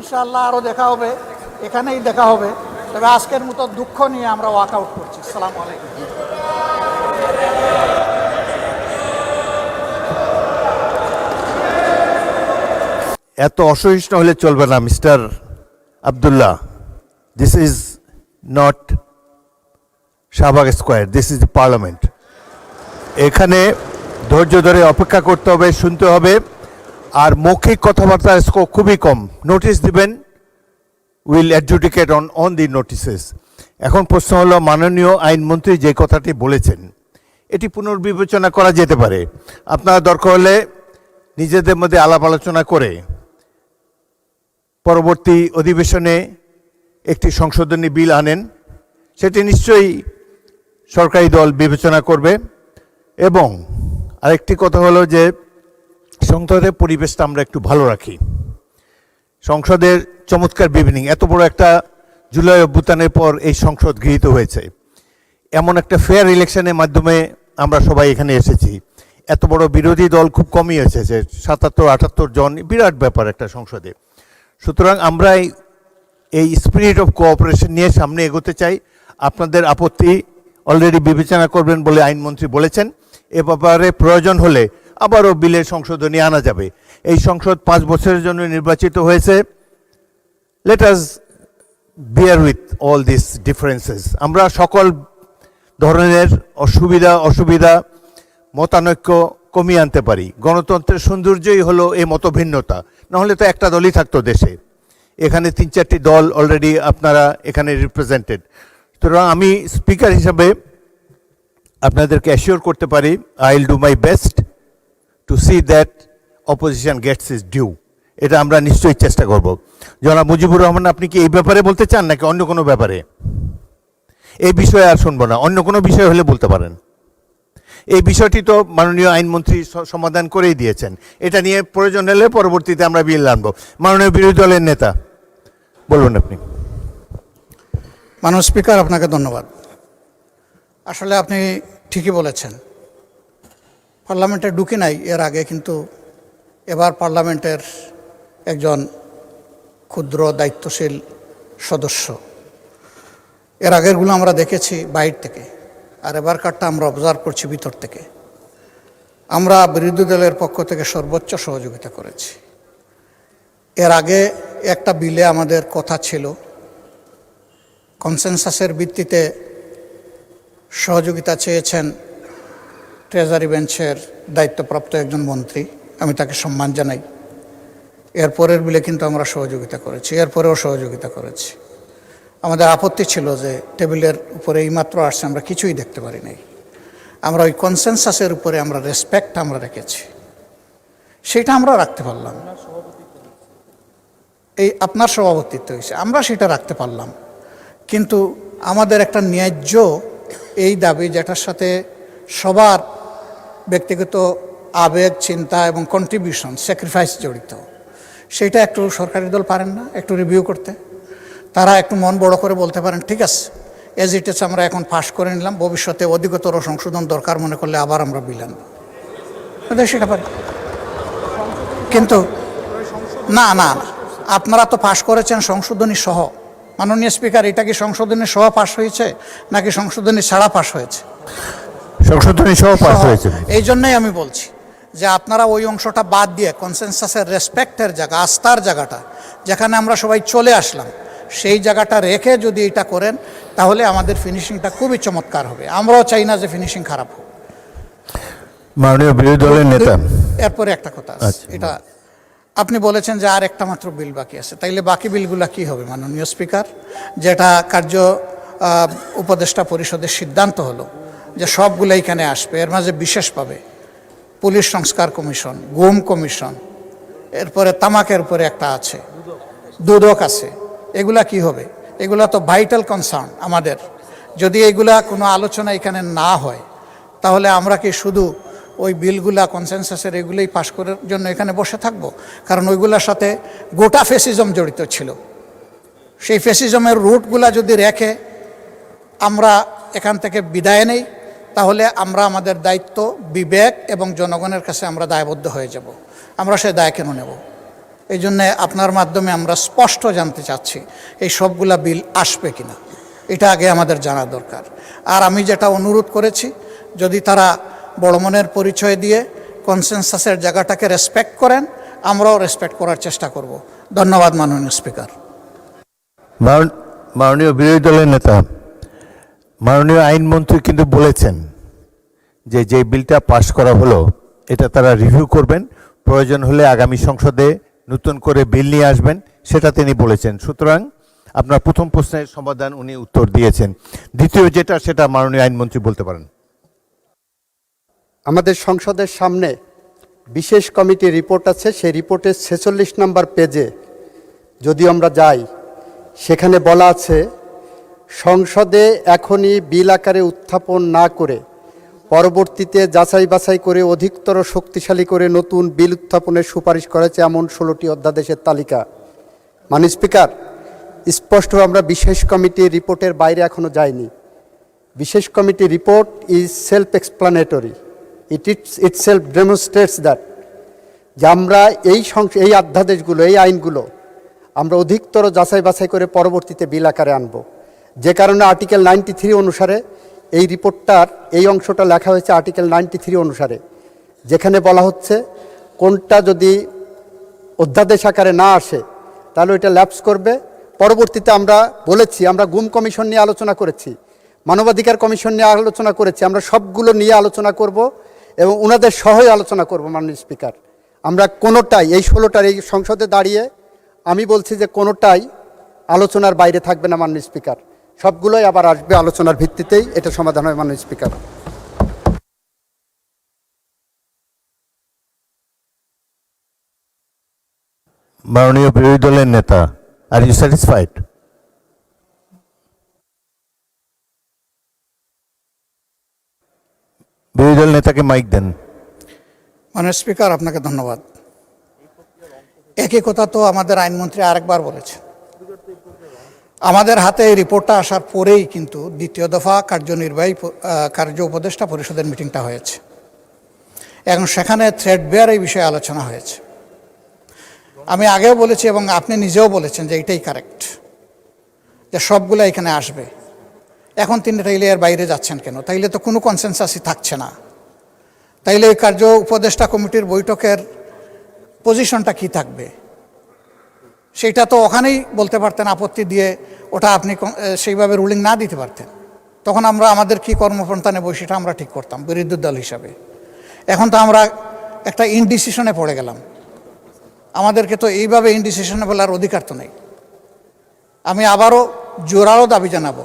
ইনশাআল্লাহ আরও দেখা হবে, এখানেই দেখা হবে। তবে আজকের মতো দুঃখ নিয়ে আমরা ওয়াক আউট করছি। আসসালামু আলাইকুম। এত অসহিষ্ণু হলে চলবে না mister Abdullah. This is not Shahbag square, this is parliament. এখানে ধৈর্য ধরে অপেক্ষা করতে হবে, শুনতে হবে। আর মৌখিক কথাবার্তার স্কোপ খুবই কম। নোটিশ দিবেন, will adjudicate on the notices. এখন প্রশ্ন হলো, মাননীয় আইনমন্ত্রী যে কথাটি বলেছেন এটি পুনর্বিবেচনা করা যেতে পারে। আপনারা দরকার হলে নিজেদের মধ্যে আলাপ আলোচনা করে পরবর্তী অধিবেশনে একটি সংশোধনী বিল আনেন, সেটি নিশ্চয়ই সরকারি দল বিবেচনা করবে। এবং আরেকটি কথা হলো যে সংসদের পরিবেশটা আমরা একটু ভালো রাখি। সংসদের চমৎকার বিবিনিং, এত বড় একটা জুলাই অভ্যুত্থানের পর এই সংসদ গৃহীত হয়েছে, এমন একটা ফেয়ার ইলেকশনের মাধ্যমে আমরা সবাই এখানে এসেছি। এত বড় বিরোধী দল খুব কমই এসেছে, 77-78 জন, বিরাট ব্যাপার একটা সংসদে। সুতরাং আমরা এই স্পিরিট অফ কোঅপারেশন নিয়ে সামনে এগোতে চাই। আপনাদের আপত্তি অলরেডি বিবেচনা করবেন বলে আইনমন্ত্রী বলেছেন। এ ব্যাপারে প্রয়োজন হলে আবারও বিলের সংশোধনী আনা যাবে। এই সংসদ 5 বছরের জন্য নির্বাচিত হয়েছে। Let us beer with all this differences. আমরা সকল ধরনের অসুবিধা মতানৈক্য কমিয়ে আনতে পারি। গণতন্ত্রের সৌন্দর্যই হলো এই মতভিন্নতা, নাহলে তো একটা দলই থাকতো দেশে। এখানে 3-4টি দল অলরেডি আপনারা এখানে রিপ্রেজেন্টেড। সুতরাং আমি স্পিকার হিসাবে আপনাদেরকে অ্যাসিওর করতে পারি, I will do my best to see that opposition gets is due. এটা আমরা নিশ্চয়ই চেষ্টা করব। জনাব মুজিবুর রহমান, আপনি কি এই ব্যাপারে বলতে চান নাকি অন্য কোনো ব্যাপারে? এই বিষয়ে আর শুনবো না, অন্য কোনো বিষয় হলে বলতে পারেন। এই বিষয়টি তো মাননীয় আইনমন্ত্রী সমাধান করেই দিয়েছেন। এটা নিয়ে প্রয়োজন হলে পরবর্তীতে আমরা বিল আনবো। মাননীয় বিরোধী দলের নেতা, বলুন আপনি। মাননীয় স্পিকার, আপনাকে ধন্যবাদ। আসলে আপনি ঠিকই বলেছেন, পার্লামেন্টে ঢুকি নাই এর আগে, কিন্তু এবার পার্লামেন্টের একজন ক্ষুদ্র দায়িত্বশীল সদস্য। এর আগেরগুলো আমরা দেখেছি বাইর থেকে, আর এবারকারটা আমরা অবজার্ভ করছি ভিতর থেকে। আমরা বিরোধী দলের পক্ষ থেকে সর্বোচ্চ সহযোগিতা করেছি। এর আগে একটা বিলে আমাদের কথা ছিল, কনসেনসাসের ভিত্তিতে সহযোগিতা চেয়েছেন ট্রেজারি বেঞ্চের দায়িত্বপ্রাপ্ত একজন মন্ত্রী, আমি তাকে সম্মান জানাই। এরপরের বিলে কিন্তু আমরা সহযোগিতা করেছি, এরপরেও সহযোগিতা করেছি। আমাদের আপত্তি ছিল যে টেবিলের উপরে এইমাত্র আসছে, আমরা কিছুই দেখতে পারি নাই। আমরা ওই কনসেনসাসের উপরে আমরা রেসপেক্ট আমরা রেখেছি, সেটা আমরা রাখতে পারলাম। এই আপনার সভাপতিত্ব হয়েছে, আমরা সেটা রাখতে পারলাম। কিন্তু আমাদের একটা ন্যায্য এই দাবি, যেটার সাথে সবার ব্যক্তিগত আবেগ, চিন্তা এবং কন্ট্রিবিউশন, স্যাক্রিফাইস জড়িত, সেইটা একটু সরকারি দল পারেন না একটু রিভিউ করতে? তারা একটু মন বড় করে বলতে পারেন, ঠিক আছে এজ ইট ইজ আমরা এখন পাশ করে নিলাম, ভবিষ্যতে অধিকতর সংশোধন দরকার মনে করলে আবার আমরা বিল আনব, সেটা পারি। কিন্তু না না, আপনারা তো পাশ করেছেন সংশোধনী সহ। মাননীয় স্পিকার, এটা কি সংশোধনী সহ পাশ হয়েছে নাকি সংশোধনী ছাড়া পাশ হয়েছে? সংশোধনী সহ পাশ হয়েছে। এই জন্যই আমি বলছি যে আপনারা ওই অংশটা বাদ দিয়ে কনসেনসাসের রেসপেক্টের জায়গা, আস্থার জায়গাটা, যেখানে আমরা সবাই চলে আসলাম, সেই জায়গাটা রেখে যদি এটা করেন, তাহলে আমাদের ফিনিশিংটা খুবই চমৎকার হবে। আমরাও চাই না যে ফিনিশিং খারাপ হোক। মাননীয় বিরোধী দলের নেতা, এরপরে একটা কথা আছে, এটা আপনি বলেছেন যে আর একটা মাত্র বিল বাকি আছে, তাইলে বাকি বিলগুলা কি হবে মাননীয় স্পিকার? যেটা কার্য উপদেষ্টা পরিষদের সিদ্ধান্ত হলো যে সবগুলো এখানে আসবে। এর মাঝে বিশেষভাবে পুলিশ সংস্কার কমিশন, গুম কমিশন, এরপরে তামাকের উপরে একটা আছে, দুদক আছে। এগুলা কি হবে? এগুলা তো ভাইটাল কনসার্ন আমাদের। যদি এগুলা কোনো আলোচনা এখানে না হয়, তাহলে আমরা কি শুধু ওই বিলগুলা কনসেনসাসের এগুলোই পাশ করার জন্য এখানে বসে থাকব? কারণ ওইগুলোর সাথে গোটা ফ্যাসিজম জড়িত ছিল। সেই ফ্যাসিজমের রুটগুলা যদি রেখে আমরা এখান থেকে বিদায় নেই, তাহলে আমরা আমাদের দায়িত্ব, বিবেক এবং জনগণের কাছে আমরা দায়বদ্ধ হয়ে যাব। আমরা সে দায় কেন নেব? এই জন্যে আপনার মাধ্যমে আমরা স্পষ্ট জানতে চাচ্ছি এই সবগুলা বিল আসবে কিনা, এটা আগে আমাদের জানা দরকার। আর আমি যেটা অনুরোধ করেছি, যদি তারা বড় মনের পরিচয় দিয়ে কনসেনসাসের জায়গাটাকে রেসপেক্ট করেন, আমরাও রেসপেক্ট করার চেষ্টা করব। ধন্যবাদ মাননীয় স্পিকার। মাননীয় বিরোধী দলের নেতা, মাননীয় আইনমন্ত্রী কিন্তু বলেছেন যে যে বিলটা পাশ করা হলো এটা তারা রিভিউ করবেন, প্রয়োজন হলে আগামী সংসদে নতুন করে বিল নিয়ে আসবেন, সেটা তিনি বলেছেন। সুতরাং আপনার প্রথম প্রশ্নের সমাধান উনি উত্তর দিয়েছেন। দ্বিতীয় যেটা, সেটা মাননীয় আইনমন্ত্রী বলতে পারেন। আমাদের সংসদের সামনে বিশেষ কমিটির রিপোর্ট আছে, সেই রিপোর্টের 46 নম্বর পেজে যদি আমরা যাই, সেখানে বলা আছে সংসদে এখনই বিল আকারে উত্থাপন না করে পরবর্তীতে যাচাই বাছাই করে অধিকতর শক্তিশালী করে নতুন বিল উত্থাপনের সুপারিশ করেছে এমন 16টি অধ্যাদেশের তালিকা। মাননীয় স্পিকার, স্পষ্ট আমরা বিশেষ কমিটির রিপোর্টের বাইরে এখনো যাইনি। বিশেষ কমিটির report is self explanatory, it self demonstrates that যে আমরা এই অধ্যাদেশগুলো, এই আইনগুলো আমরা অধিকতর যাচাই বাছাই করে পরবর্তীতে বিল আকারে আনব। যে কারণে আর্টিকেল 93 অনুসারে এই রিপোর্টটার এই অংশটা লেখা হয়েছে আর্টিকেল 93 অনুসারে, যেখানে বলা হচ্ছে কোনটা যদি অধ্যাদেশ আকারে না আসে তাহলে এটা ল্যাপস করবে। পরবর্তীতে আমরা বলেছি, আমরা গুম কমিশন নিয়ে আলোচনা করেছি, মানবাধিকার কমিশন নিয়ে আলোচনা করেছি, আমরা সবগুলো নিয়ে আলোচনা করব এবং ওনাদের সহই আলোচনা করব। মাননীয় স্পিকার, আমরা কোনোটাই এই 16টার এই সংসদে দাঁড়িয়ে আমি বলছি যে কোনোটাই আলোচনার বাইরে থাকবে না মাননীয় স্পিকার, সবগুলোই আবার আসবে আলোচনার ভিত্তিতেই এটা সমাধান হয়। মাননীয় স্পিকার, মাননীয় বিরোধী দলের নেতা, আর ইউ স্যাটিসফাইড? বিরোধী দল নেতাকে মাইক দেন। মাননীয় স্পিকার, আপনাকে ধন্যবাদ। একই কথা তো আমাদের আইনমন্ত্রী আরেকবার বলেছেন। আমাদের হাতে এই রিপোর্টটা আসার পরেই কিন্তু দ্বিতীয় দফা কার্য উপদেষ্টা পরিষদের মিটিংটা হয়েছে এবং সেখানে থ্রেডবেয়ার এই বিষয়ে আলোচনা হয়েছে। আমি আগেও বলেছি এবং আপনি নিজেও বলেছেন যে এটাই কারেক্ট, যে সবগুলো এখানে আসবে। এখন তিনি তাইলে এর বাইরে যাচ্ছেন কেন? তাইলে তো কোনো কনসেনসাসই থাকছে না। তাইলে এই কার্য উপদেষ্টা কমিটির বৈঠকের পজিশনটা কি থাকবে সেটা তো ওখানেই বলতে পারতেন, আপত্তি দিয়ে ওটা আপনি সেইভাবে রুলিং না দিতে পারতেন। তখন আমরা আমাদের কি কর্মপন্থা নেব সেটা আমরা ঠিক করতাম বিরোধী দল হিসাবে। এখন তো আমরা একটা ইনডিসিশনে পড়ে গেলাম। আমাদেরকে তো এইভাবে ইনডিসিশনে বলার অধিকার তো নেই। আমি আবারও জোরালো দাবি জানাবো,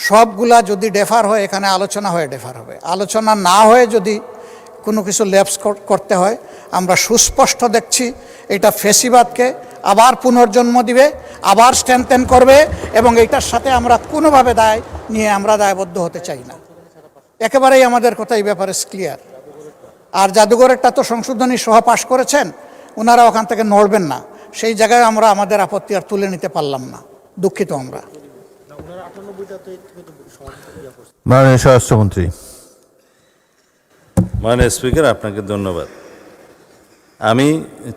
সবগুলা যদি ডেফার হয় এখানে আলোচনা হয়ে ডেফার হবে, আলোচনা না হয়ে যদি কোনো কিছু ল্যাপস করতে হয়, আমরা সুস্পষ্ট দেখছি এটা ফেসিবাদকে আবার পুনর্জন্ম দিবে, আবার স্ট্রেংথেন করবে এবং এইটার সাথে আমরা কোনোভাবে দায় নিয়ে আমরা দায়বদ্ধ হতে চাই না। একেবারেই আমাদের কথা এই ব্যাপারে ক্লিয়ার। আর জাদুঘরেরটা তো সংশোধনী সহ পাশ করেছেন, ওনারা ওখান থেকে নড়বেন না, সেই জায়গায় আমরা আমাদের আপত্তি আর তুলে নিতে পারলাম না, দুঃখিত আমরা। মাননীয় স্বরাষ্ট্রমন্ত্রী। মাননীয় স্পিকার, আপনাকে ধন্যবাদ। আমি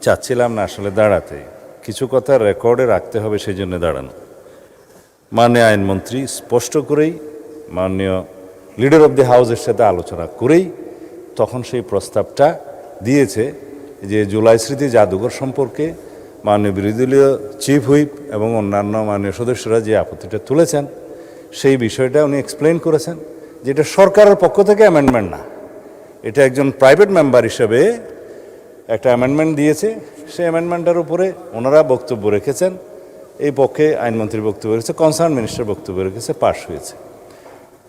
চাচ্ছিলাম না আসলে দাঁড়াতে, কিছু কথা রেকর্ডে রাখতে হবে সেই জন্য দাঁড়ানো। মাননীয় আইনমন্ত্রী স্পষ্ট করেই মাননীয় লিডার অব দি হাউসের সাথে আলোচনা করেই তখন সেই প্রস্তাবটা দিয়েছে যে জুলাই স্মৃতি জাদুঘর সম্পর্কে মাননীয় বিরোধী দলীয় চিফ হুইপ এবং অন্যান্য মাননীয় সদস্যরা যে আপত্তিটা তুলেছেন সেই বিষয়টা উনি এক্সপ্লেন করেছেন, যেটা সরকারের পক্ষ থেকে অ্যামেন্ডমেন্ট না, এটা একজন প্রাইভেট মেম্বার হিসেবে একটা অ্যামেন্ডমেন্ট দিয়েছে। সেই অ্যামেন্ডমেন্টের উপরে ওনারা বক্তব্য রেখেছেন, এই পক্ষে আইনমন্ত্রীর বক্তব্য রেখেছে, কনসার্ন মিনিস্টার বক্তব্য রেখেছে, পাশ হয়েছে।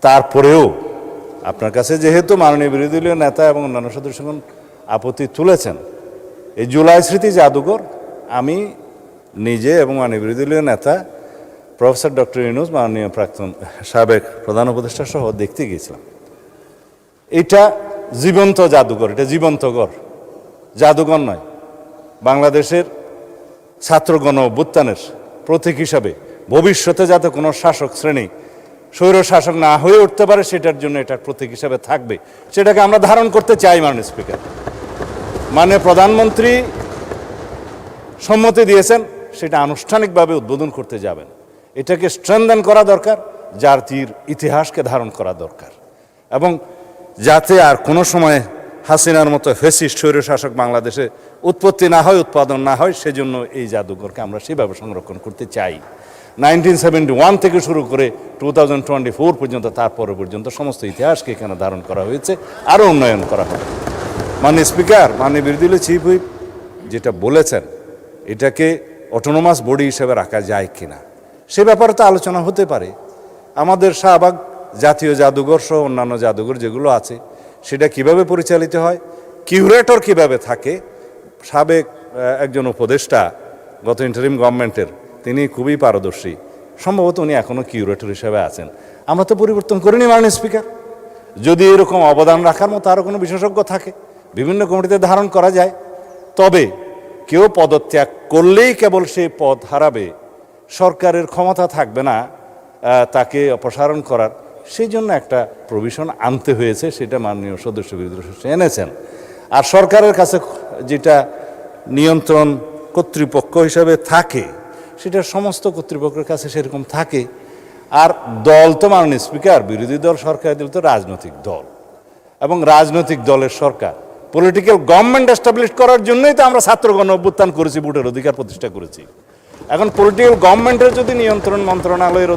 তারপরেও আপনার কাছে যেহেতু মাননীয় বিরোধী দলীয় নেতা এবং অন্যান্য সদস্যগণ আপত্তি তুলেছেন, এই জুলাই স্মৃতি জাদুঘর আমি নিজে এবং মাননীয় বিরোধী দলীয় নেতা প্রফেসর ডক্টর ইউনূস, মাননীয় প্রাক্তন সাবেক প্রধান উপদেষ্টা সহ দেখতে গিয়েছিলাম। এটা জীবন্ত জাদুঘর, এটা জীবন্ত ঘর, জাদুঘর নয়। বাংলাদেশের ছাত্র গণ অভ্যুত্থানের প্রতীক হিসাবে ভবিষ্যতে যাতে কোনো শাসক শ্রেণী স্বৈর শাসক না হয়ে উঠতে পারে সেটার জন্য এটার প্রতীক হিসাবে থাকবে, সেটাকে আমরা ধারণ করতে চাই। মাননীয় স্পিকার, মাননীয় প্রধানমন্ত্রী সম্মতি দিয়েছেন সেটা আনুষ্ঠানিকভাবে উদ্বোধন করতে যাবেন। এটাকে স্ট্রেনদেন করা দরকার, জাতির ইতিহাসকে ধারণ করা দরকার, এবং যাতে আর কোনো সময় হাসিনার মতো ফ্যাসিস্ট স্বৈরশাসক বাংলাদেশে উৎপত্তি না হয়, উৎপাদন না হয়, সেজন্য এই জাদুঘরকে আমরা সেভাবে সংরক্ষণ করতে চাই। 1971 থেকে শুরু করে 2024 পর্যন্ত, তারপরে পর্যন্ত সমস্ত ইতিহাসকে এখানে ধারণ করা হয়েছে, আরও উন্নয়ন করা হবে। মাননীয় স্পিকার, মাননীয় বিরোধী দলের চিফ হুইপ যেটা বলেছেন, এটাকে অটোনোমাস বডি হিসেবে রাখা যায় কিনা সে ব্যাপারে তো আলোচনা হতে পারে। আমাদের শাহবাগ জাতীয় জাদুঘর সহ অন্যান্য জাদুঘর যেগুলো আছে সেটা কিভাবে পরিচালিত হয়, কিউরেটর কিভাবে থাকে। সাবেক একজন উপদেষ্টা গত ইন্টারিম গভর্নমেন্টের, তিনি খুবই পারদর্শী, সম্ভবত উনি এখনও কিউরেটর হিসেবে আছেন। আমরা তো পরিবর্তন করিনি মাননীয় স্পিকার। যদি এরকম অবদান রাখার মতো আরও কোনো বিশেষজ্ঞ থাকে, বিভিন্ন কমিটিতে ধারণ করা যায়। তবে কেউ পদত্যাগ করলেই কেবল সেই পদ হারাবে, সরকারের ক্ষমতা থাকবে না তাকে অপসারণ করার, সেই জন্য একটা প্রভিশন আনতে হয়েছে, সেটা মাননীয় সদস্য বিরোধী দল এনেছেন। আর সরকারের কাছে যেটা নিয়ন্ত্রণ কর্তৃপক্ষ হিসাবে থাকে, সেটা সমস্ত কর্তৃপক্ষের কাছে সেরকম থাকে। আর দল তো মাননীয় স্পিকার, বিরোধী দল সরকারি দল তো রাজনৈতিক দল, এবং রাজনৈতিক দলের সরকার পলিটিক্যাল গভর্নমেন্ট এস্টাবলিশ করার জন্যই তো আমরা ছাত্রগণ অভ্যুত্থান করেছি, ভোটের অধিকার প্রতিষ্ঠা করেছি। এখন পলিটিক্যাল গভর্নমেন্টের যদি নিয়ন্ত্রণ মন্ত্রণালয়ের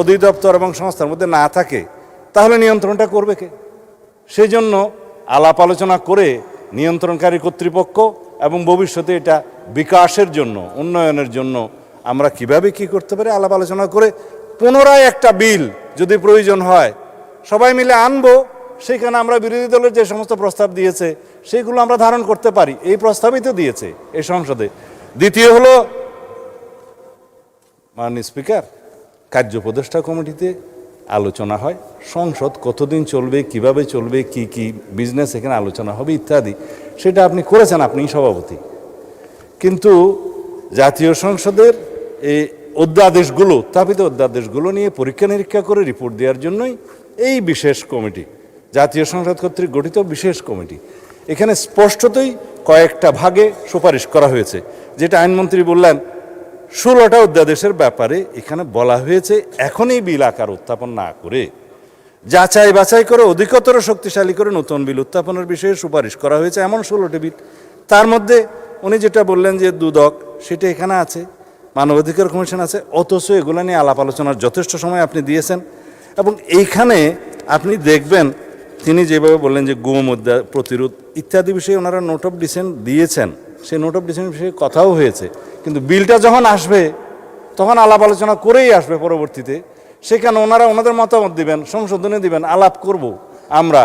অধিদপ্তর এবং সংস্থার মধ্যে না থাকে, তাহলে নিয়ন্ত্রণটা করবে কে? সেই জন্য আলাপ আলোচনা করে নিয়ন্ত্রণকারী কর্তৃপক্ষ এবং ভবিষ্যতে এটা বিকাশের জন্য, উন্নয়নের জন্য আমরা কিভাবে কি করতে পারি আলাপ আলোচনা করে পুনরায় একটা বিল যদি প্রয়োজন হয় সবাই মিলে আনবো। সেখানে আমরা বিরোধী দলের যে সমস্ত প্রস্তাব দিয়েছে সেগুলো আমরা ধারণ করতে পারি, এই প্রস্তাবই তো দিয়েছে এই সংসদে। দ্বিতীয় হলো মাননীয় স্পিকার, কার্য উপদেষ্টা কমিটিতে আলোচনা হয়, সংসদ কতদিন চলবে, কিভাবে চলবে, কি কি বিজনেস এখানে আলোচনা হবে ইত্যাদি, সেটা আপনি করেছেন, আপনিই সভাপতি। কিন্তু জাতীয় সংসদের এই অধ্যাদেশগুলো, উত্থাপিত অধ্যাদেশগুলো নিয়ে পরীক্ষা নিরীক্ষা করে রিপোর্ট দেওয়ার জন্যই এই বিশেষ কমিটি, জাতীয় সংসদ কর্তৃক গঠিত বিশেষ কমিটি। এখানে স্পষ্টতই কয়েকটা ভাগে সুপারিশ করা হয়েছে, যেটা আইনমন্ত্রী বললেন 16টা অধ্যাদেশের ব্যাপারে এখানে বলা হয়েছে এখনই বিল আকার উত্থাপন না করে যাচাই বাছাই করে অধিকতর শক্তিশালী করে নতুন বিল উত্থাপনের বিষয়ে সুপারিশ করা হয়েছে, এমন 16টি বিল। তার মধ্যে উনি যেটা বললেন যে দুদক, সেটা এখানে আছে, মানবাধিকার কমিশন আছে, অথচ এগুলো নিয়ে আলাপ আলোচনার যথেষ্ট সময় আপনি দিয়েছেন। এবং এইখানে আপনি দেখবেন তিনি যেভাবে বললেন যে গুম প্রতিরোধ ইত্যাদি বিষয়ে ওনারা নোট অফ ডিসেন্ট দিয়েছেন, সেই নোট অফ ডিসেন্ট বিষয়ে কথাও হয়েছে। কিন্তু বিলটা যখন আসবে তখন আলাপ আলোচনা করেই আসবে পরবর্তীতে, সেখানে ওনারা ওনাদের মতামত দিবেন, সংশোধনী দিবেন, আলাপ করব আমরা।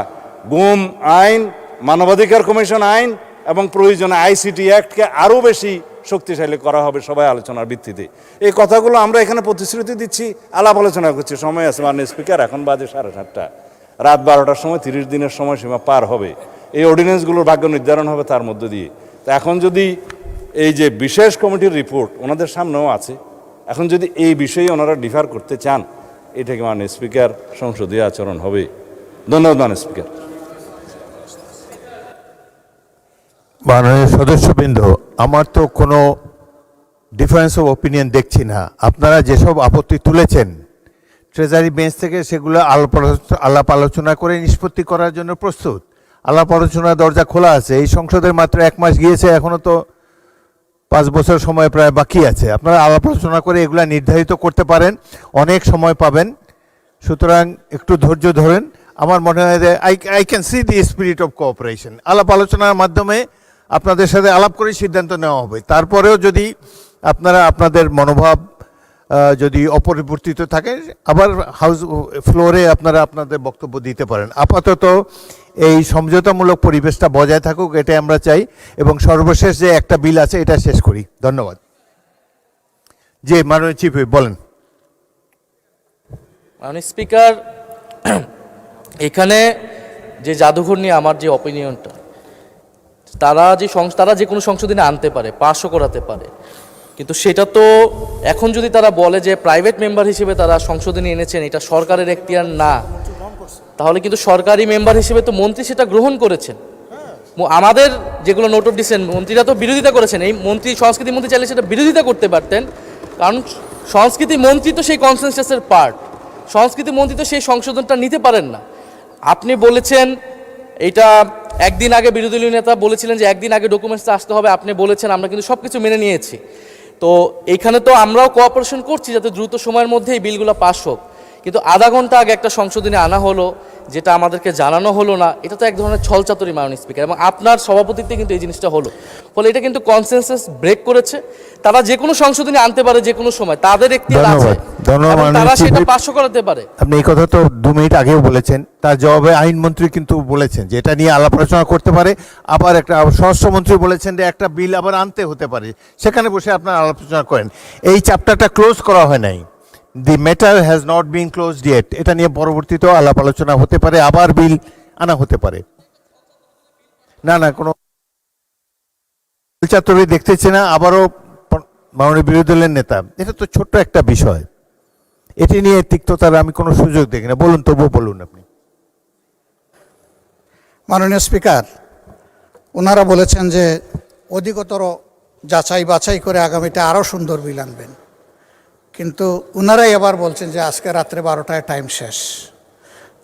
গুম আইন, মানবাধিকার কমিশন আইন এবং প্রয়োজনে আইসিটি অ্যাক্টকে আরও বেশি শক্তিশালী করা হবে সবাই আলোচনার ভিত্তিতে। এই কথাগুলো আমরা এখানে প্রতিশ্রুতি দিচ্ছি, আলাপ আলোচনা করছি। সময় আছে মাননীয় স্পিকার, এখন বাজে 7:30, রাত 12টার সময় 30 দিনের সময়সীমা পার হবে, এই অর্ডিন্যান্সগুলোর ভাগ্য নির্ধারণ হবে তার মধ্য দিয়ে। তা এখন যদি এই যে বিশেষ কমিটির রিপোর্ট ওনাদের সামনেও আছে, এখন যদি এই বিষয়ে ওনারা ডিফার করতে চান, এটাকে মাননীয় স্পিকার সংসদীয় আচরণ হবে। ধন্যবাদ মাননীয় স্পিকার। মাননীয় সদস্যবৃন্দ, আমার তো কোনো ডিফারেন্স অফ ওপিনিয়ন দেখছি না। আপনারা যেসব আপত্তি তুলেছেন ট্রেজারি বেঞ্চ থেকে সেগুলো আলাপ আলোচনা করে নিষ্পত্তি করার জন্য প্রস্তুত। আলাপ আলোচনার দরজা খোলা আছে। এই সংসদের মাত্র 1 মাস গিয়েছে, এখনও তো 5 বছর সময় প্রায় বাকি আছে। আপনারা আলাপ আলোচনা করে এগুলা নির্ধারিত করতে পারেন, অনেক সময় পাবেন। সুতরাং একটু ধৈর্য ধরেন। আমার মনে হয় যে I can see the spirit of cooperation. আলাপ আলোচনার মাধ্যমে আপনাদের সাথে আলাপ করে সিদ্ধান্ত নেওয়া হবে। তারপরেও যদি আপনারা আপনাদের মনোভাব যদি অপরিবর্তিত থাকে, আবার হাউস ফ্লোরে আপনারা আপনাদের বক্তব্য দিতে পারেন। আপাতত এই সমঝোতামূলক পরিবেশটা বজায় থাকুক, এটাই আমরা চাই। এবং সর্বশেষ যে একটা বিল আছে এটা শেষ করি। ধন্যবাদ। জি, মাননীয় চিফ হুইপ বলেন। মাননীয় স্পিকার, এখানে যে জাদুঘর নিয়ে আমার যে অপিনিয়নটা, তারা যে কোনো সংশোধনী আনতে পারে, পাসও করাতে পারে, কিন্তু সেটা তো এখন যদি তারা বলে যে প্রাইভেট মেম্বার হিসেবে তারা সংশোধনী এনেছেন, এটা সরকারের এখতিয়ার না, তাহলে কিন্তু সরকারি মেম্বার হিসেবে তো মন্ত্রী সেটা গ্রহণ করেছেন। আমাদের যেগুলো নোট অফ ডিসেন্ট মন্ত্রীরা তো বিরোধিতা করেছেন, এই মন্ত্রী সংস্কৃতি মন্ত্রী চাইলে সেটা বিরোধিতা করতে পারতেন, কারণ সংস্কৃতি মন্ত্রী তো সেই কনসেনসাসের পার্ট, সংস্কৃতি মন্ত্রী তো সেই সংশোধনটা নিতে পারেন না। আপনি বলেছেন এইটা একদিন আগে বিরোধী দলীয় নেতা বলেছিলেন যে একদিন আগে ডকুমেন্টসটা আসতে হবে, আপনি বলেছেন, আমরা কিন্তু সব কিছু মেনে নিয়েছি। তো এইখানে তো আমরাও কোঅপারেশন করছি যাতে দ্রুত সময়ের মধ্যে এই বিলগুলো পাস হোক, কিন্তু আধা ঘন্টা আগে একটা সংশোধনী আনা হলো যেটা আমাদেরকে জানানো হলো না, এটা তো এক ধরনের ছলচাতুরি মাননীয় স্পিকার, এবং আপনার সভাপতিত্বে কিন্তু এই জিনিসটা হলো, ফলে এটা কিন্তু কনসেনসাস ব্রেক করেছে। তারা যে কোনো সংশোধনী আনতে পারে যে কোনো সময়, তাদের এখতিয়ার আছে, ধন্যবাদ এবং তারা মাননীয় সেটা চিফ। পাস করাতে পারে। আপনি এই কথা তো 2 মিনিট আগেও বলেছেন, তার জবাবে আইনমন্ত্রী কিন্তু বলেছেন যে এটা নিয়ে আলাপ আলোচনা করতে পারে, আবার একটা স্বরাষ্ট্রমন্ত্রী বলেছেন যে একটা বিল আবার আনতে হতে পারে, সেখানে বসে আপনারা আলাপ আলোচনা করেন। এই চ্যাপ্টারটা ক্লোজ করা হয় নাই, the matter has not been closed yet, এটা নিয়ে পরবর্তীতেও আলাপ আলোচনা হতে পারে, আবার বিল আনা হতে পারে। না না, কোনো চাতুরি দেখতেছি না। আবারও মাননীয় বিরোধী দলের নেতা, এটা তো ছোট্ট একটা বিষয়, এটি নিয়ে তিক্ততার আমি কোনো সুযোগ দেখি না। বলুন, তবুও বলুন আপনি। মাননীয় স্পিকার, ওনারা বলেছেন যে অধিকতর যাচাই বাছাই করে আগামীতে আরও সুন্দর বিল আনবেন, কিন্তু ওনারাই এবার বলছেন যে আজকে রাত্রে 12টায় টাইম শেষ।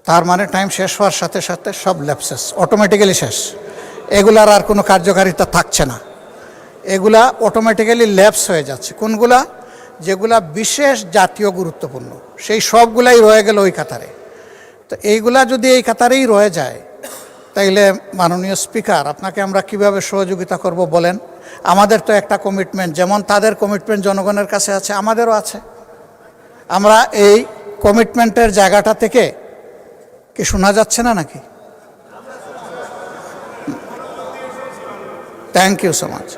তার মানে টাইম শেষ হওয়ার সাথে সাথে সব ল্যাপসেস অটোমেটিক্যালি শেষ, এগুলার আর কোনো কার্যকারিতা থাকছে না, এগুলা অটোমেটিক্যালি ল্যাপস হয়ে যাচ্ছে। কোনগুলা? যেগুলা বিশেষ জাতীয় গুরুত্বপূর্ণ, সেই সবগুলাই রয়ে গেল ওই কাতারে। তো এইগুলা যদি এই কাতারেই রয়ে যায়, তাইলে মাননীয় স্পিকার, আপনাকে আমরা কিভাবে সহযোগিতা করব বলেন? আমাদের তো একটা কমিটমেন্ট, যেমন তাদের কমিটমেন্ট জনগণের কাছে আছে, আমাদেরও আছে। আমরা এই কমিটমেন্টের জায়গাটা থেকে কি শোনা যাচ্ছে না নাকি? Thank you so much.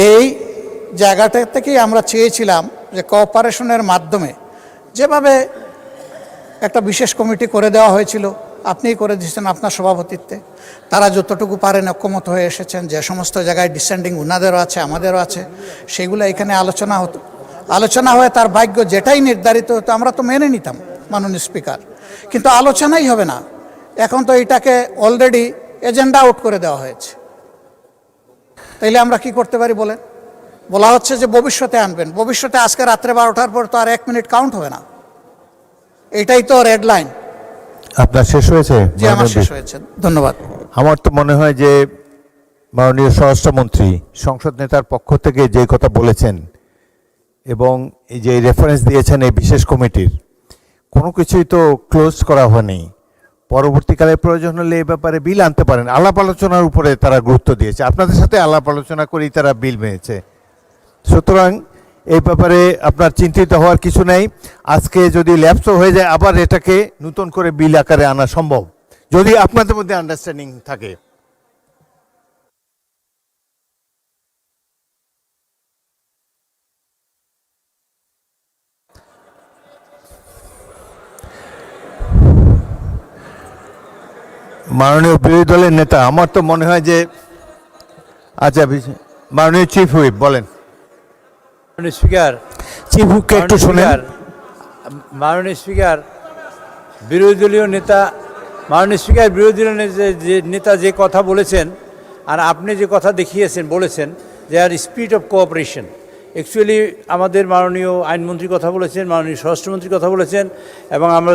এই জায়গাটা থেকেই আমরা চেয়েছিলাম যে কোঅপারেশনের মাধ্যমে, যেভাবে একটা বিশেষ কমিটি করে দেওয়া হয়েছিল, আপনিই করে দিয়েছেন আপনার সভাপতিত্বে, তারা যতটুকু পারেন ঐক্যমত হয়ে এসেছেন, যে সমস্ত জায়গায় ডিসেন্ডিং ওনাদেরও আছে আমাদেরও আছে, সেগুলো এখানে আলোচনা হতো, আলোচনা হয়ে তার ভাগ্য যেটাই নির্ধারিত হতো আমরা তো মেনে নিতাম মাননীয় স্পিকার। কিন্তু আলোচনাই হবে না, এখন তো এটাকে অলরেডি এজেন্ডা আউট করে দেওয়া হয়েছে। তাইলে আমরা কি করতে পারি বলেন? বলা হচ্ছে যে ভবিষ্যতে আনবেন, ভবিষ্যতে আজকে রাত্রে 12টার পর তো আর 1 মিনিট কাউন্ট হবে না, এটাই তো রেড লাইন। আপনার শেষ হয়েছে? যে আমার শেষ হয়েছে, ধন্যবাদ। আমার তো মনে হয় যে মাননীয় স্বরাষ্ট্রমন্ত্রী সংসদ নেতার পক্ষ থেকে যে কথা বলেছেন এবং এই যে রেফারেন্স দিয়েছেন এই বিশেষ কমিটির, কোনো কিছুই তো ক্লোজ করা হয়নি। পরবর্তীকালে প্রয়োজন হলে এই ব্যাপারে বিল আনতে পারেন। আলাপ আলোচনার উপরে তারা গুরুত্ব দিয়েছে, আপনাদের সাথে আলাপ আলোচনা করেই তারা বিল মেনেছে। সুতরাং এই ব্যাপারে আপনার চিন্তিত হওয়ার কিছু নেই। আজকে যদি ল্যাপসও হয়ে যায়, আবার এটাকে নতুন করে বিল আকারে আনা সম্ভব, যদি আপনাদের মধ্যে আন্ডারস্ট্যান্ডিং থাকে। মাননীয় বিরোধী দলের নেতা, আমার তো মনে হয় যে, আচ্ছা মাননীয় চিফ হুইপ বলেন। মাননীয় স্পিকার, চিফ হুইপকে একটু শুনেন। মাননীয় স্পিকার, বিরোধী দলীয় নেতা, মাননীয় স্পিকার, বিরোধী দলীয় নেতা যে কথা বলেছেন আর আপনি যে কথা দেখিয়েছেন বলেছেন যে আর স্পিরিট অফ কোঅপারেশন, অ্যাকচুয়ালি আমাদের মাননীয় আইনমন্ত্রী কথা বলেছেন, মাননীয় স্বরাষ্ট্রমন্ত্রী কথা বলেছেন, এবং আমরা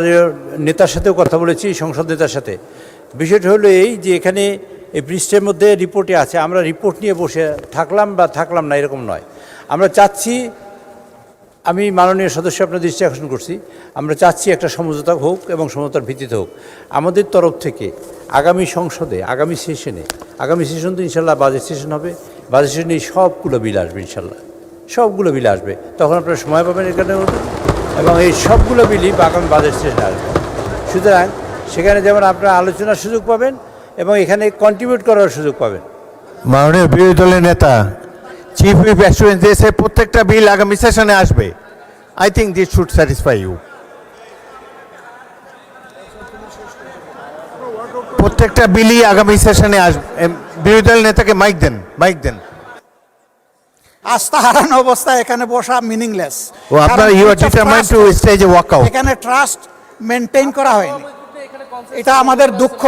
নেতার সাথেও কথা বলেছি, সংসদ নেতার সাথে। বিষয়টা হলো এই যে এখানে এই পৃষ্ঠের মধ্যে রিপোর্টে আছে, আমরা রিপোর্ট নিয়ে বসে থাকলাম বা থাকলাম না এরকম নয়। আমরা চাচ্ছি, আমি মাননীয় সদস্য আপনার দৃষ্টি আকর্ষণ করছি, আমরা চাচ্ছি একটা সমঝোতা হোক এবং সমঝোতার ভিত্তিতে হোক। আমাদের তরফ থেকে আগামী সংসদে, আগামী সেশন তো ইনশাল্লাহ বাজেট সেশন হবে, বাজেট সেশনে সবগুলো বিল আসবে, ইনশাল্লাহ সবগুলো বিল আসবে, তখন আপনারা সময় পাবেন এখানে, এবং এই সবগুলো বিলই আগামী বাজেট সেশনে আসবে। সুতরাং সেখানে যেমন আপনারা আলোচনার সুযোগ পাবেন এবং এখানে কন্ট্রিবিউট করার সুযোগ পাবেন। মাননীয় বিরোধী দলের নেতা, চিফ হুইপ অ্যাসুরেন্স দিয়েছে প্রত্যেকটা বিল আগামী সেশনে আসবে। I think this should satisfy you. প্রত্যেকটা বিলই আগামী সেশনে আসবে। বিরোধী দলের নেতাকে মাইক দেন। আস্থা হারানো অবস্থায় এখানে বসা মিনিংলেস। ও আপনার you are determined to stage a walkout. এখানে ট্রাস্ট মেনটেইন করা হয়নি, এটা আমাদের দুঃখ।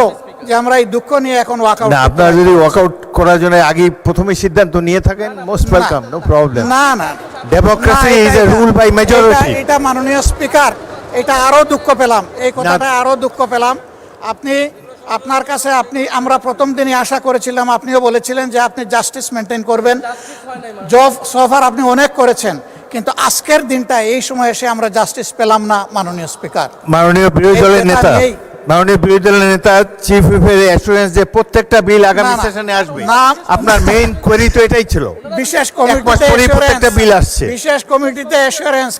যে আমরা এই দুঃখ নিয়ে এখন ওয়াকআউট না, আপনারা যদি ওয়ার্কআউট করার জন্য আগে প্রথমে সিদ্ধান্ত নিয়ে থাকেন, মোস্ট ওয়েলকাম, নো প্রবলেম। না না ডেমোক্রেসি না, ইজ এ এটা- রুল বাই মেজরিটি। এটা মাননীয় স্পিকার, এটা আরো দুঃখ পেলাম, এই কথাটা আরো দুঃখ পেলাম। আপনি আপনার কাছে আমরা প্রথম দিনই আশা করেছিলাম, আপনিও বলেছিলেন যে আপনি জাস্টিস মেনটেন করবেন। জব সফার আপনি অনেক করেছেন, কিন্তু আজকের দিনটা এই সময় এসে আমরা জাস্টিস পেলাম না মাননীয় স্পিকার। মাননীয় বিরোধী এই দলের কথা নেতা, নেই। মাননীয় বিরোধী দলের নেতা চিফ হুইপের অ্যাসুরেন্স যে প্রত্যেকটা বিল আগামী না, না, সেশনে আসবে, না। আপনার মেইন কোয়েরি তো এটাই ছিল। বিশেষ এক মাস কমিটিতে পরেই প্রত্যেকটা assurance, বিল আসছে। বিশেষ কমিটিতে অ্যাসুরেন্স,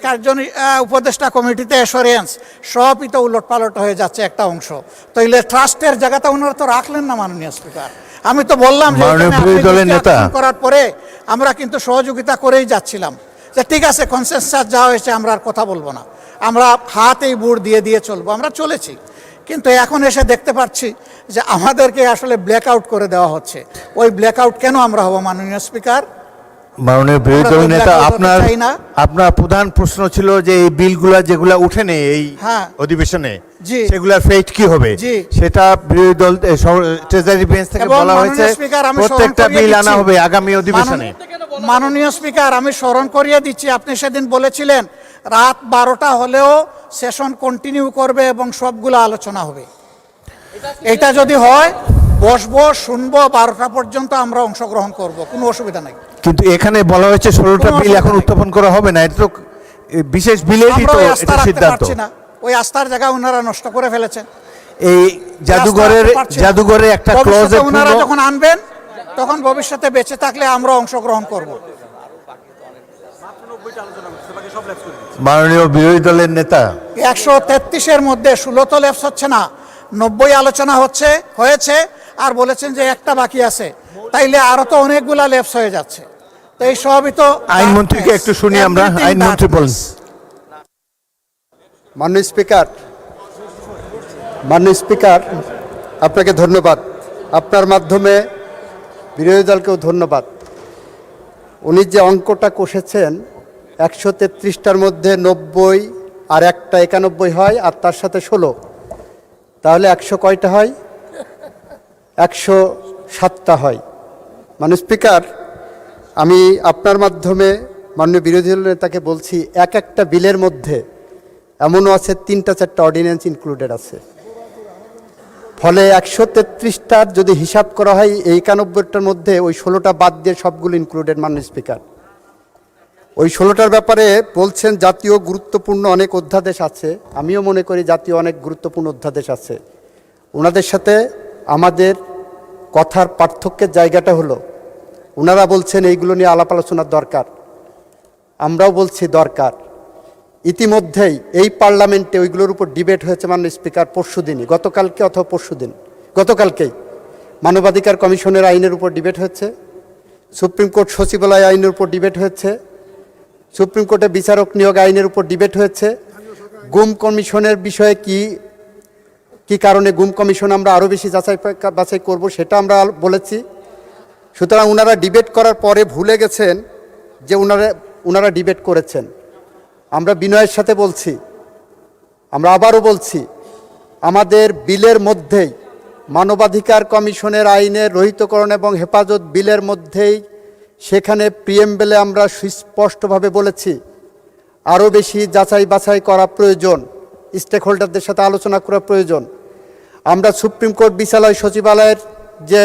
উপদেষ্টা কমিটিতে অ্যাসুরেন্স, সবই তো উলটপালট হয়ে যাচ্ছে একটা অংশ। তাইলে ট্রাস্টের জায়গাটা ওনারা তো রাখলেন না মাননীয় স্পিকার। আমি তো বললাম যে মাননীয় এখানে বিরোধী আপনি দলের দৃষ্টি নেতা। আকর্ষণ করার পরে আমরা কিন্তু সহযোগিতা করেই যাচ্ছিলাম, যে ঠিক আছে কনসেনসাস যা হয়েছে আমরা আর কথা বলবো না, আমরা হাতেই বুড় দিয়ে চলবো, আমরা চলেছি। কিন্তু এখন এসে দেখতে পাচ্ছি যে আমাদেরকে আসলে ব্ল্যাক আউট করে দেওয়া হচ্ছে। ওই ব্ল্যাক আউট কেন আমরা হব মাননীয় স্পিকার? মাননীয় বিরোধী দলের আমরা তো নেতা, blackout হতে আপনার চাই না। আপনার প্রধান প্রশ্ন ছিল যে এই বিলগুলা যেগুলা উঠেনি এই হ্যাঁ। অধিবেশনে, জি। সেগুলার ফেট কি হবে, জি। সেটা বিরোধী দল ট্রেজারি বেঞ্চ থেকে এবং বলা মাননীয় হয়েছে স্পিকার, আমি প্রত্যেকটা স্মরণ করিয়ে বিল আনা দিচ্ছি। হবে আগামী অধিবেশনে। মাননীয় স্পিকার, আমি স্মরণ করিয়ে দিচ্ছি, আপনি সেদিন বলেছিলেন রাত 12টা হলেও সেশন কন্টিনিউ করবে এবং সবগুলো আলোচনা হবে। এটা যদি হয় বসবো, শুনবো, 12টা পর্যন্ত আমরা অংশগ্রহণ করব, কোনো অসুবিধা নাই। কিন্তু এখানে বলা হয়েছে 16টা কোনো বিল এখন অসুবিধা নেই। উত্থাপন করা হবে না, এটা তো বিশেষ বিলেরই আমরা তো ওই আস্থা এটা রাখতে সিদ্ধান্ত। পারছি না, ওই আস্থার জায়গা ওনারা নষ্ট করে ফেলেছেন। এই জাদুঘরে একটা ক্লজে ভবিষ্যতে ওনারা যখন আনবেন তখন ভবিষ্যতে বেঁচে থাকলে আমরা অংশগ্রহণ করব। মাননীয় বিরোধী দলের নেতা, 133-এর মধ্যে 16 তো লেপস হচ্ছে না, 90 আলোচনা হয়েছে, আর বলেছেন যে একটা বাকি আছে, তাইলে আরো তো অনেকগুলা লেপস হয়ে যাচ্ছে। তো এই সবই তো আইনমন্ত্রীকে একটু শুনি আমরা। Everything আইনমন্ত্রী বলুন। মাননীয় স্পিকার, আপনাকে ধন্যবাদ। আপনার মাধ্যমে বিরোধী দলকেও ধন্যবাদ। উনি যে অঙ্কটা কষেছেন 133টার মধ্যে 90 আর একটা 91 হয়, আর তার সাথে 16, তাহলে 100 কয়টা হয়? 107টা হয়। মাননীয় স্পিকার, আমি আপনার মাধ্যমে মাননীয় বিরোধী দল নেতাকে বলছি, একটা বিলের মধ্যে এমনও আছে 3-4টা অর্ডিন্যান্স ইনক্লুডেড আছে। ফলে 133টার যদি হিসাব করা হয়, এই 91টার মধ্যে ওই 16টা বাদ দিয়ে সবগুলো ইনক্লুডেড। মাননীয় স্পিকার, ওই 16টার ব্যাপারে বলছেন জাতীয় গুরুত্বপূর্ণ অনেক অধ্যাদেশ আছে। আমিও মনে করি জাতীয় অনেক গুরুত্বপূর্ণ অধ্যাদেশ আছে। ওনাদের সাথে আমাদের কথার পার্থক্যের জায়গাটা হলো, ওনারা বলছেন এইগুলো নিয়ে আলাপ আলোচনার দরকার, আমরাও বলছি দরকার। ইতিমধ্যেই এই পার্লামেন্টে ওইগুলোর উপর ডিবেট হয়েছে মাননীয় স্পিকার, পরশুদিনই, গতকালকে অথবা পরশুদিন, গতকালকেই মানবাধিকার কমিশনের আইনের উপর ডিবেট হয়েছে, সুপ্রিম কোর্ট সচিবালয় আইনের উপর ডিবেট হয়েছে, সুপ্রিম কোর্টে বিচারক নিয়োগ আইনের উপর ডিবেট হয়েছে। গুম কমিশনের বিষয়ে কি কারণে গুম কমিশন আমরা আরও বেশি বাছাই করব সেটা আমরা বলেছি। সুতরাং ওনারা ডিবেট করার পরে ভুলে গেছেন যে ওনারা ডিবেট করেছেন। আমরা বিনয়ের সাথে বলছি, আমরা আবারও বলছি, আমাদের বিলের মধ্যেই মানবাধিকার কমিশনের আইনের রহিতকরণ এবং হেফাজত বিলের মধ্যেই সেখানে প্রিএমবেলে আমরা সুস্পষ্টভাবে বলেছি আরও বেশি যাচাই বাছাই করা প্রয়োজন, স্টেক হোল্ডারদের সাথে আলোচনা করা প্রয়োজন। আমরা সুপ্রিম কোর্ট বিচারালয় সচিবালয়ের যে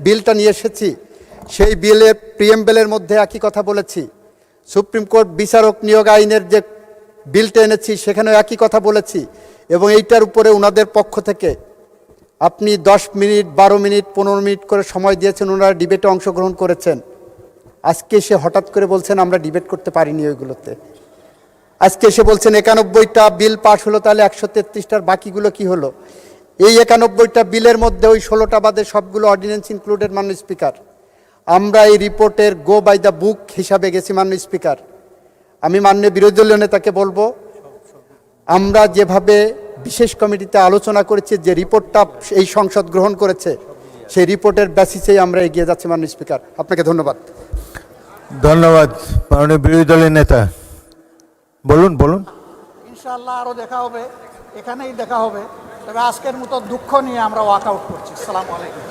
বিলটা নিয়ে এসেছি সেই বিলের প্রিএমবেলের মধ্যে একই কথা বলেছি। সুপ্রিম কোর্ট বিচারক নিয়োগ আইনের যে বিলটা এনেছি সেখানেও একই কথা বলেছি। এবং এইটার উপরে ওনাদের পক্ষ থেকে আপনি 10 মিনিট, 12 মিনিট, 15 মিনিট করে সময় দিয়েছেন, ওনারা ডিবেটে অংশগ্রহণ করেছেন। আজকে এসে হঠাৎ করে বলছেন আমরা ডিবেট করতে পারিনি ওইগুলোতে। আজকে এসে বলছেন 91টা বিল পাস হলো, তাহলে 133টার বাকিগুলো কি হলো? এই 91টা বিলের মধ্যে ওই 16টা বাদে সবগুলো অর্ডিন্যান্স ইনক্লুডেড। মাননীয় স্পিকার, আমরা এই রিপোর্টের গো বাই দ্য বুক হিসাবে গেছি। মাননীয় স্পিকার, আমি মাননীয় বিরোধী দলীয় নেতাকে বলবো, আমরা যেভাবে বিশেষ কমিটিতে আলোচনা করেছি, যে রিপোর্টটা এই সংসদ গ্রহণ করেছে, সেই রিপোর্টের বেসিসেই আমরা এগিয়ে যাচ্ছি। মাননীয় স্পিকার, আপনাকে ধন্যবাদ। ধন্যবাদ। মাননীয় বিরোধী দলের নেতা বলুন। ইনশাআল্লাহ আরো দেখা হবে, এখানেই দেখা হবে। তবে আজকের মতো দুঃখ নিয়ে আমরা ওয়াক আউট করছি। আসসালামু আলাইকুম।